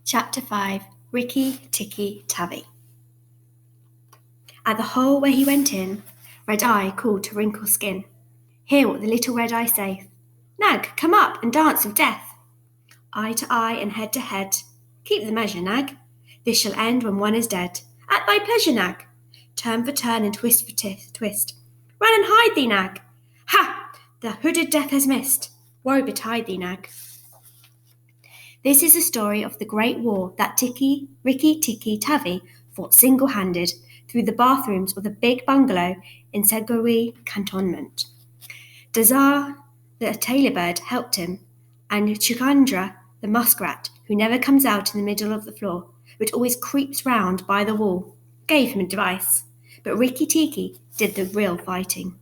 Chapter 5 Rikki Tikki Tavi. At the hole where he went in, Red Eye called to Wrinkle Skin. Hear what the little Red Eye saith. Nag, come up and dance with death. Eye to eye and head to head. Keep the measure, Nag. This shall end when one is dead. At thy pleasure, Nag. Turn for turn and twist for twist. Run and hide thee, Nag. Ha! The hooded death has missed. Woe betide thee, Nag. This is the story of the great war that Rikki Tikki Tavi fought single-handed through the bathrooms of the big bungalow in Seguri Cantonment. Dazar, the tailor bird, helped him, and Chukandra, the muskrat, who never comes out in the middle of the floor, but always creeps round by the wall, gave him advice. But Rikki Tikki did the real fighting.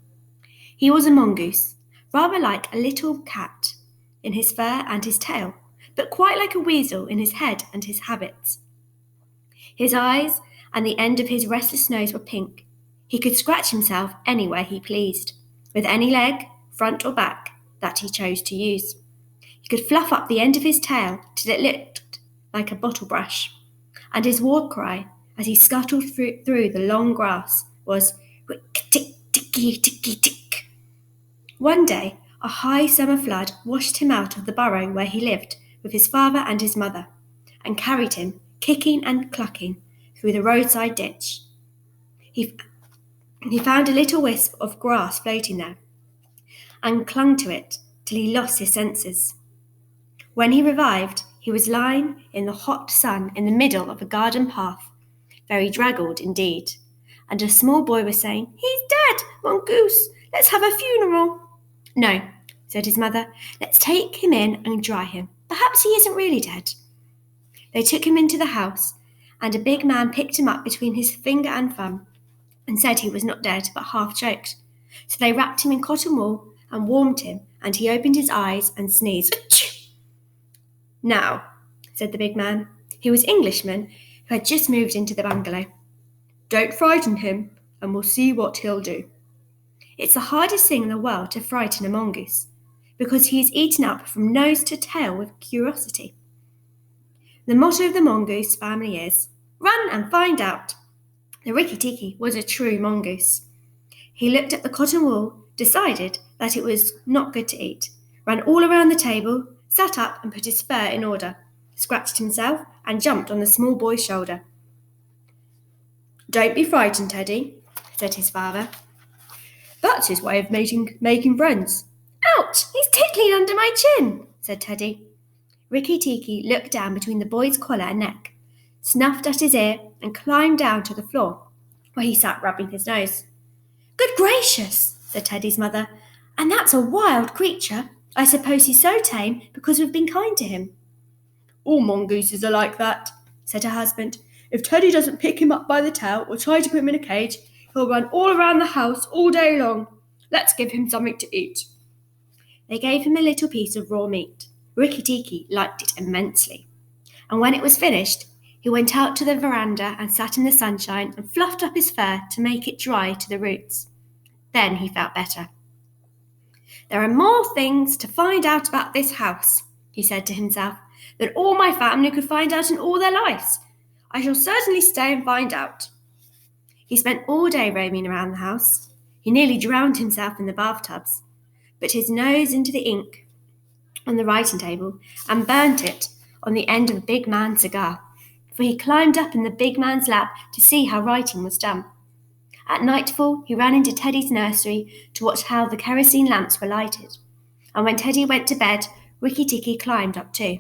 He was a mongoose, rather like a little cat in his fur and his tail, but quite like a weasel in his head and his habits. His eyes and the end of his restless nose were pink. He could scratch himself anywhere he pleased, with any leg, front or back, that he chose to use. He could fluff up the end of his tail till it looked like a bottle brush, and his war cry, as he scuttled through the long grass, was "Rick-tick-ticky-ticky-tick." One day, a high summer flood washed him out of the burrow where he lived with his father and his mother, and carried him, kicking and clucking, through the roadside ditch. He found a little wisp of grass floating there, and clung to it till he lost his senses. When he revived, he was lying in the hot sun in the middle of a garden path, very draggled indeed, and a small boy was saying, "He's dead, mongoose, let's have a funeral." "No," said his mother, "let's take him in and dry him. Perhaps he isn't really dead." They took him into the house, and a big man picked him up between his finger and thumb, and said he was not dead, but half choked. So they wrapped him in cotton wool and warmed him, and he opened his eyes and sneezed. "Achoo!" "Now," said the big man, he was Englishman who had just moved into the bungalow, "don't frighten him, and we'll see what he'll do." It's the hardest thing in the world to frighten a mongoose, because he is eaten up from nose to tail with curiosity. The motto of the mongoose family is, "Run and find out." The Rikki Tikki was a true mongoose. He looked at the cotton wool, decided that it was not good to eat, ran all around the table, sat up and put his fur in order, scratched himself and jumped on the small boy's shoulder. "Don't be frightened, Teddy," said his father. "That's his way of making friends." "Ouch, he's tickling under my chin," said Teddy. Rikki Tikki looked down between the boy's collar and neck, snuffed at his ear, and climbed down to the floor, where he sat rubbing his nose. "Good gracious," said Teddy's mother, "and that's a wild creature. I suppose he's so tame because we've been kind to him." "All mongooses are like that," said her husband. "If Teddy doesn't pick him up by the tail or try to put him in a cage, he'll run all around the house all day long. Let's give him something to eat." They gave him a little piece of raw meat. Rikki Tikki liked it immensely, and when it was finished, he went out to the veranda and sat in the sunshine and fluffed up his fur to make it dry to the roots. Then he felt better. "There are more things to find out about this house," he said to himself, "than all my family could find out in all their lives. I shall certainly stay and find out." He spent all day roaming around the house. He nearly drowned himself in the bathtubs, put his nose into the ink on the writing table, and burnt it on the end of a big man's cigar, for he climbed up in the big man's lap to see how writing was done. At nightfall, he ran into Teddy's nursery to watch how the kerosene lamps were lighted, and when Teddy went to bed, Rikki Tikki climbed up too.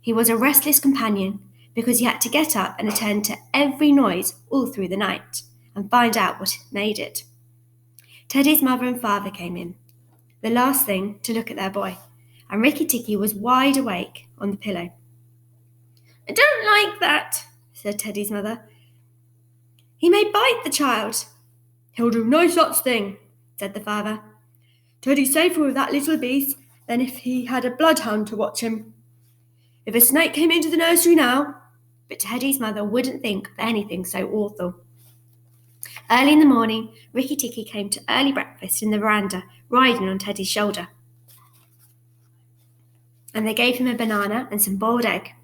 He was a restless companion, because he had to get up and attend to every noise all through the night, and find out what made it. Teddy's mother and father came in, the last thing to look at their boy, and Rikki Tikki was wide awake on the pillow. "I don't like that," said Teddy's mother. "He may bite the child." "He'll do no such thing," said the father. "Teddy's safer with that little beast than if he had a bloodhound to watch him. If a snake came into the nursery now—" But Teddy's mother wouldn't think of anything so awful. Early in the morning, Rikki Tikki came to early breakfast in the veranda, riding on Teddy's shoulder. And they gave him a banana and some boiled egg.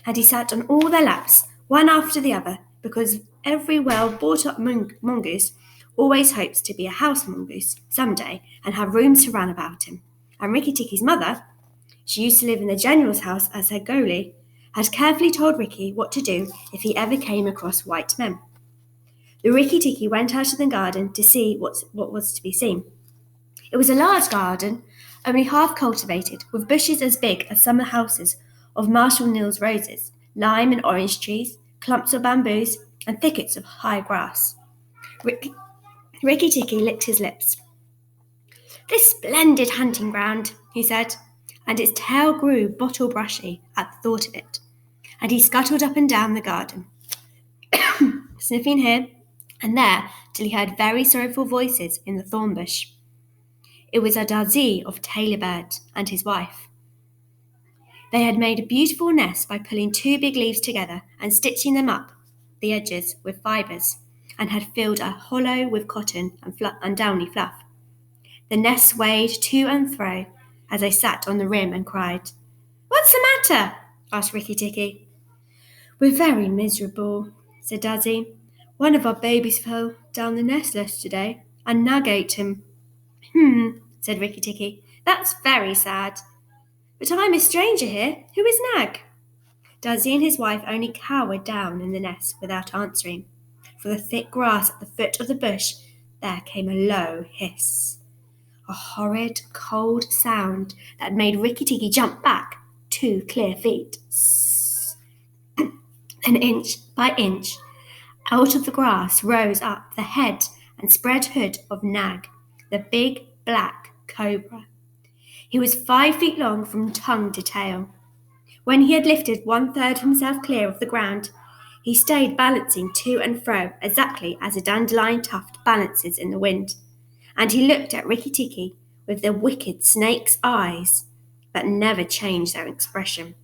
and he sat on all their laps, one after the other, because every well-brought-up mongoose always hopes to be a house mongoose some day and have room to run about him. And Rikki Tikki's mother, she used to live in the general's house as her goalie, had carefully told Rikki what to do if he ever came across white men. The Rikki Tikki went out of the garden to see what was to be seen. It was a large garden, only half cultivated, with bushes as big as summer houses of Marshall Nils roses, lime and orange trees, clumps of bamboos, and thickets of high grass. Rikki Tikki licked his lips. "This splendid hunting ground," he said, and his tail grew bottle-brushy at the thought of it, and he scuttled up and down the garden, sniffing here and there till he heard very sorrowful voices in the thorn bush. It was Darzee of Tailorbird and his wife. They had made a beautiful nest by pulling 2 big leaves together and stitching them up the edges with fibres, and had filled a hollow with cotton and downy fluff. The nest swayed to and fro as they sat on the rim and cried. "What's the matter?" asked Rikki Tikki. "We're very miserable," said Darzee. "One of our babies fell down the nest yesterday, and Nag ate him." Said Rikki Tikki. "That's very sad. But I'm a stranger here. Who is Nag?" Darzee and his wife only cowered down in the nest without answering. From the thick grass at the foot of the bush there came a low hiss, a horrid, cold sound that made Rikki Tikki jump back 2 clear feet. Then inch by inch, out of the grass rose up the head and spread hood of Nag, the big black cobra. He was 5 feet long from tongue to tail. When he had lifted 1/3 of himself clear of the ground, he stayed balancing to and fro exactly as a dandelion tuft balances in the wind, and he looked at Rikki Tikki with the wicked snake's eyes that never changed their expression,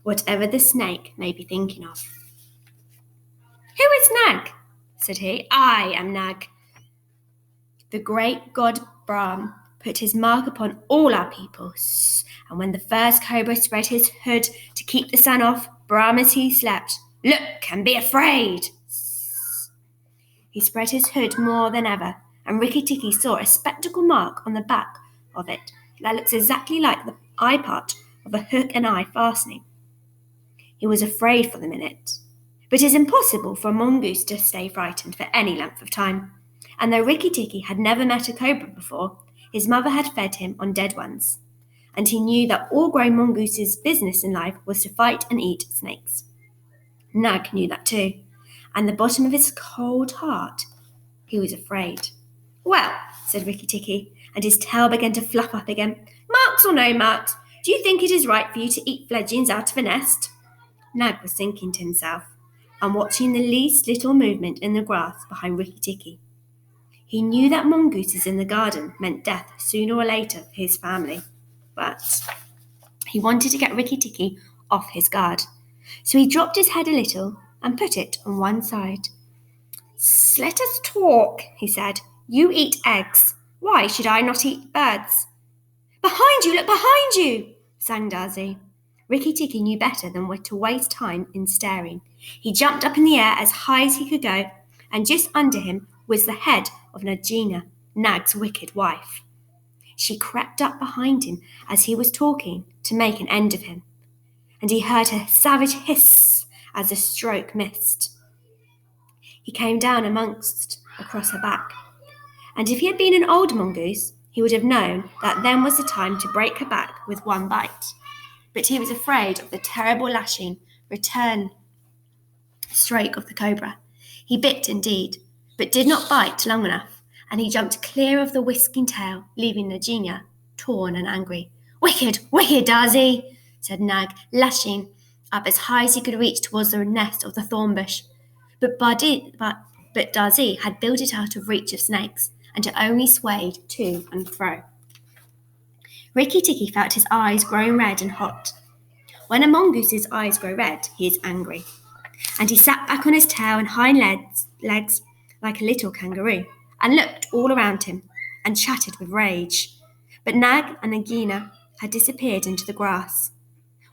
whatever the snake may be thinking of. "Who is Nag?" said he. "I am Nag. The great god Brahm put his mark upon all our people, and when the first cobra spread his hood to keep the sun off Brahm as he slept, look and be afraid." He spread his hood more than ever, and Rikki Tikki saw a spectacle mark on the back of it that looks exactly like the eye part of a hook and eye fastening. He was afraid for the minute, but it is impossible for a mongoose to stay frightened for any length of time, and though Rikki Tikki had never met a cobra before, his mother had fed him on dead ones, and he knew that all grown mongooses' business in life was to fight and eat snakes. Nag knew that too, and the bottom of his cold heart, he was afraid. "Well," said Rikki Tikki, and his tail began to fluff up again. "Marks or no marks, do you think it is right for you to eat fledglings out of a nest?" Nag was thinking to himself, and watching the least little movement in the grass behind Rikki Tikki. He knew that mongooses in the garden meant death sooner or later for his family, but he wanted to get Rikki Tikki off his guard, so he dropped his head a little and put it on one side. "Let us talk," he said. "You eat eggs. Why should I not eat birds?" "Behind you! Look behind you!" sang Darzee. Rikki Tikki knew better than to waste time in staring. He jumped up in the air as high as he could go, and just under him was the head of Nagina, Nag's wicked wife. She crept up behind him as he was talking to make an end of him, and he heard her savage hiss as the stroke missed. He came down across her back, and if he had been an old mongoose, he would have known that then was the time to break her back with one bite. But he was afraid of the terrible lashing return stroke of the cobra. He bit indeed, but did not bite long enough, and he jumped clear of the whisking tail, leaving Nagina torn and angry. "Wicked, wicked, Darzee," said Nag, lashing up as high as he could reach towards the nest of the thorn bush. But Darzee had built it out of reach of snakes, and it only swayed to and fro. Rikki Tikki felt his eyes growing red and hot. When a mongoose's eyes grow red, he is angry, and he sat back on his tail and hind legs like a little kangaroo, and looked all around him, and chattered with rage. But Nag and Nagina had disappeared into the grass.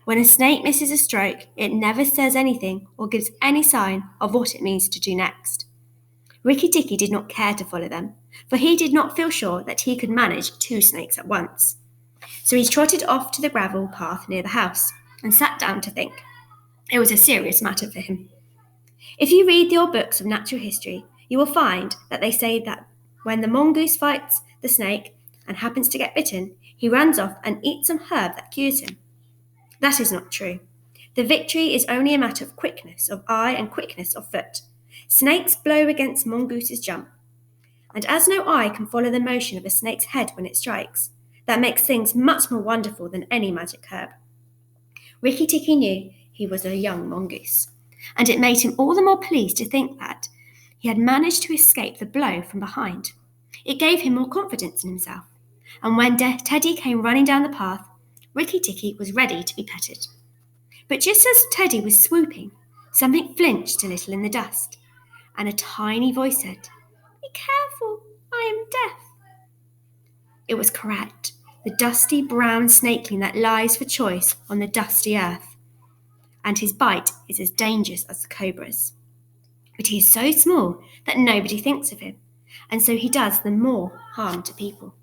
When a snake misses a stroke, it never says anything or gives any sign of what it means to do next. Rikki Tikki did not care to follow them, for he did not feel sure that he could manage 2 snakes at once. So he trotted off to the gravel path near the house and sat down to think. It was a serious matter for him. If you read the old books of natural history, you will find that they say that when the mongoose fights the snake and happens to get bitten, he runs off and eats some herb that cures him. That is not true. The victory is only a matter of quickness of eye and quickness of foot. Snakes blow against mongooses jump. And as no eye can follow the motion of a snake's head when it strikes, that makes things much more wonderful than any magic herb. Rikki Tikki knew he was a young mongoose, and it made him all the more pleased to think that he had managed to escape the blow from behind. It gave him more confidence in himself, and when Teddy came running down the path, Rikki Tikki was ready to be petted. But just as Teddy was swooping, something flinched a little in the dust, and a tiny voice said, "Be careful, I am deaf." It was correct, the dusty brown snakeling that lies for choice on the dusty earth, and his bite is as dangerous as the cobra's. But he is so small that nobody thinks of him, and so he does the more harm to people.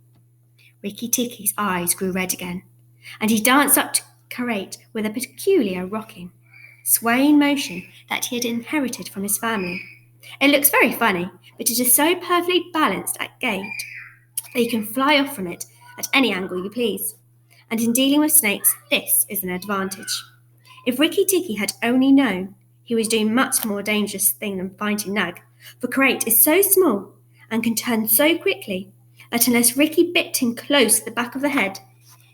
Rikki Tikki's eyes grew red again, and he danced up to Karate with a peculiar rocking, swaying motion that he had inherited from his family. It looks very funny, but it is so perfectly balanced at gait that you can fly off from it at any angle you please. And in dealing with snakes, this is an advantage. If Rikki Tikki had only known, he was doing much more dangerous thing than fighting Nag, for Karate is so small and can turn so quickly that unless Rikki bit him close to the back of the head,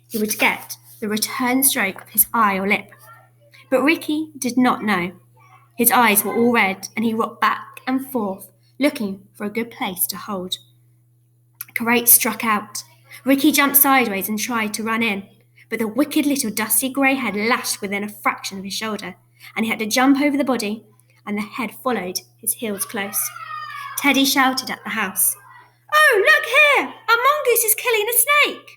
he would get the return stroke of his eye or lip. But Rikki did not know. His eyes were all red, and he rocked back and forth, looking for a good place to hold. Karate struck out. Rikki jumped sideways and tried to run in, but the wicked little dusty grey head lashed within a fraction of his shoulder, and he had to jump over the body, and the head followed his heels close. Teddy shouted at the house, "Oh, look here! A mongoose is killing a snake!"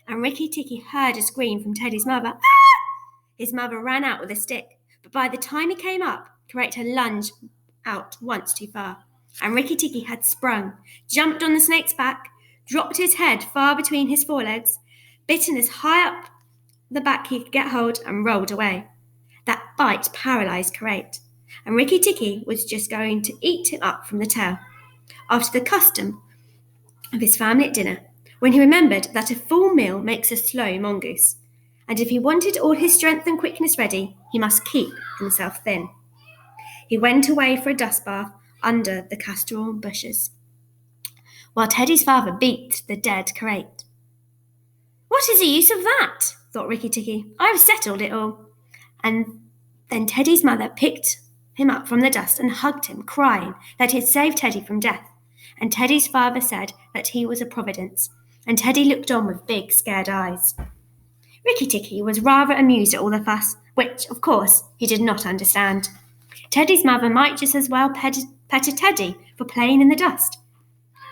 And Rikki Tikki heard a scream from Teddy's mother. "Ah!" His mother ran out with a stick, but by the time he came up, Karate had lunged out once too far, and Rikki Tikki had sprung, jumped on the snake's back, dropped his head far between his forelegs, bitten as high up the back he could get hold, and rolled away. That bite paralysed Karate, and Rikki Tikki was just going to eat him up from the tail, after the custom of his family at dinner, when he remembered that a full meal makes a slow mongoose, and if he wanted all his strength and quickness ready, he must keep himself thin. He went away for a dust bath under the castor bushes, while Teddy's father beat the dead Karate. "What is the use of that?" thought Rikki Tikki. "I've settled it all." And then Teddy's mother picked him up from the dust and hugged him, crying that he had saved Teddy from death. And Teddy's father said that he was a providence, and Teddy looked on with big, scared eyes. Rikki Tikki was rather amused at all the fuss, which, of course, he did not understand. Teddy's mother might just as well pet Teddy for playing in the dust.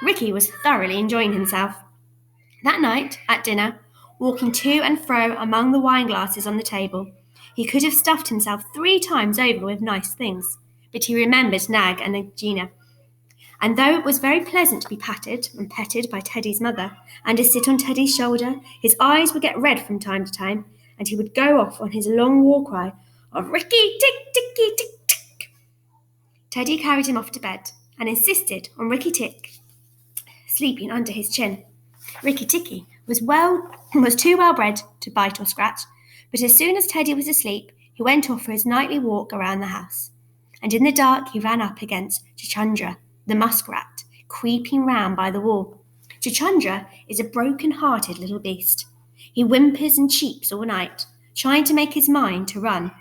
Rikki was thoroughly enjoying himself. That night, at dinner, walking to and fro among the wine glasses on the table, he could have stuffed himself 3 times over with nice things, but he remembered Nag and Nagina. And though it was very pleasant to be patted and petted by Teddy's mother, and to sit on Teddy's shoulder, his eyes would get red from time to time, and he would go off on his long war cry of "Rikki tick ticky tick tick." Teddy carried him off to bed, and insisted on Rikki Tikki sleeping under his chin. Rikki Tikki was too well bred to bite or scratch, but as soon as Teddy was asleep, he went off for his nightly walk around the house. And in the dark he ran up against Chuchundra, the muskrat, creeping round by the wall. Chuchundra is a broken-hearted little beast. He whimpers and cheeps all night, trying to make up his mind to run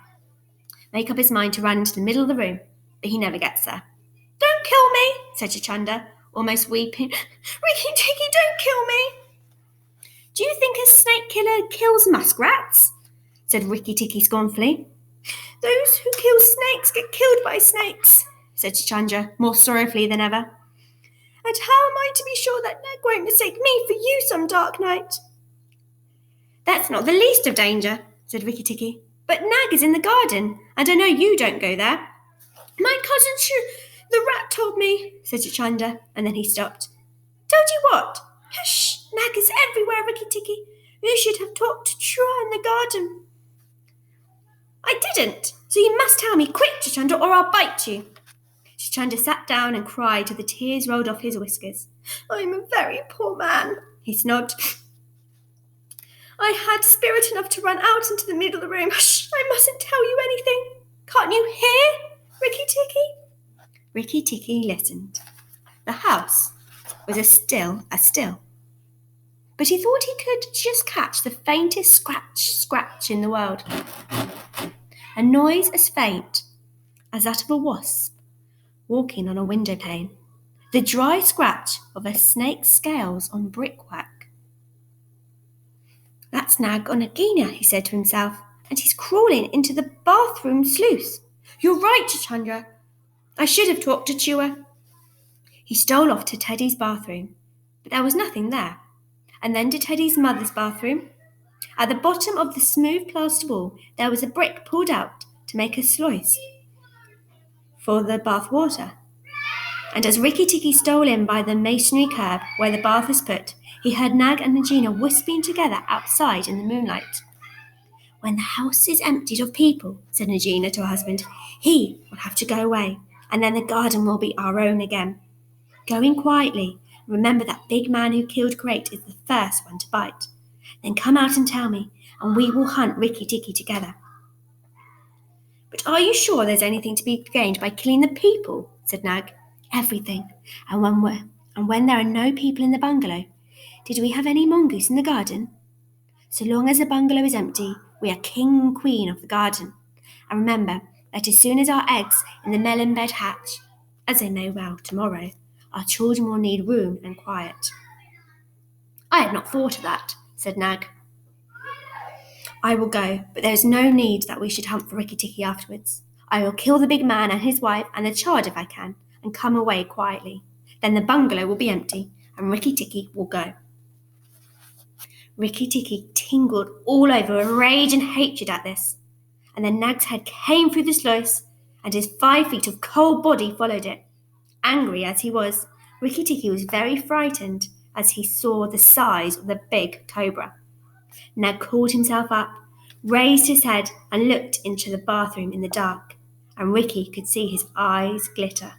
into the middle of the room, but he never gets there. "Don't kill me," said Chuchundra, almost weeping. "Rikki Tikki, don't kill me." "Do you think a snake killer kills muskrats?" said Rikki Tikki scornfully. "Those who kill snakes get killed by snakes," said Chuchundra, more sorrowfully than ever. "And how am I to be sure that Nag won't mistake me for you some dark night?" "That's not the least of danger," said Rikki Tikki. But Nag is in the garden, and I know you don't go there. My cousin the rat told me, said Chuchunda, and then he stopped. Told you what? Hush! Nag is everywhere, Rikki Tikki. You should have talked to Chua in the garden. I didn't, so you must tell me quick, Chuchunda, or I'll bite you. Chuchunda sat down and cried till the tears rolled off his whiskers. I'm a very poor man, he snobbed. I had spirit enough to run out into the middle of the room. Hush! I mustn't tell you anything. Can't you hear, Rikki Tikki? Rikki Tikki listened. The house was as still as still. But he thought he could just catch the faintest scratch in the world. A noise as faint as that of a wasp walking on a window pane. The dry scratch of a snake's scales on brickwork. That's Nag or Nagina, he said to himself, and he's crawling into the bathroom sluice. You're right, Chuchunda. I should have talked to Chua. He stole off to Teddy's bathroom, but there was nothing there, and then to Teddy's mother's bathroom. At the bottom of the smooth plaster wall, there was a brick pulled out to make a sluice for the bath water. And as Rikki Tikki stole in by the masonry curb where the bath was put, he heard Nag and Nagina whispering together outside in the moonlight. When the house is emptied of people, said Nagina to her husband, he will have to go away, and then the garden will be our own again. Go in quietly. Remember that big man who killed Crate is the first one to bite. Then come out and tell me, and we will hunt Rikki Tikki together. But are you sure there's anything to be gained by killing the people? Said Nag. Everything. And when there are no people in the bungalow, did we have any mongoose in the garden? So long as the bungalow is empty, we are king and queen of the garden. And remember that as soon as our eggs in the melon bed hatch, as they may well tomorrow, our children will need room and quiet. I had not thought of that, said Nag. I will go, but there is no need that we should hunt for Rikki Tikki afterwards. I will kill the big man and his wife and the child if I can, and come away quietly. Then the bungalow will be empty, and Rikki Tikki will go. Rikki Tikki tingled all over with rage and hatred at this, and then Nag's head came through the sluice, and his 5 feet of cold body followed it. Angry as he was, Rikki Tikki was very frightened as he saw the size of the big cobra. Nag called himself up, raised his head, and looked into the bathroom in the dark, and Rikki could see his eyes glitter.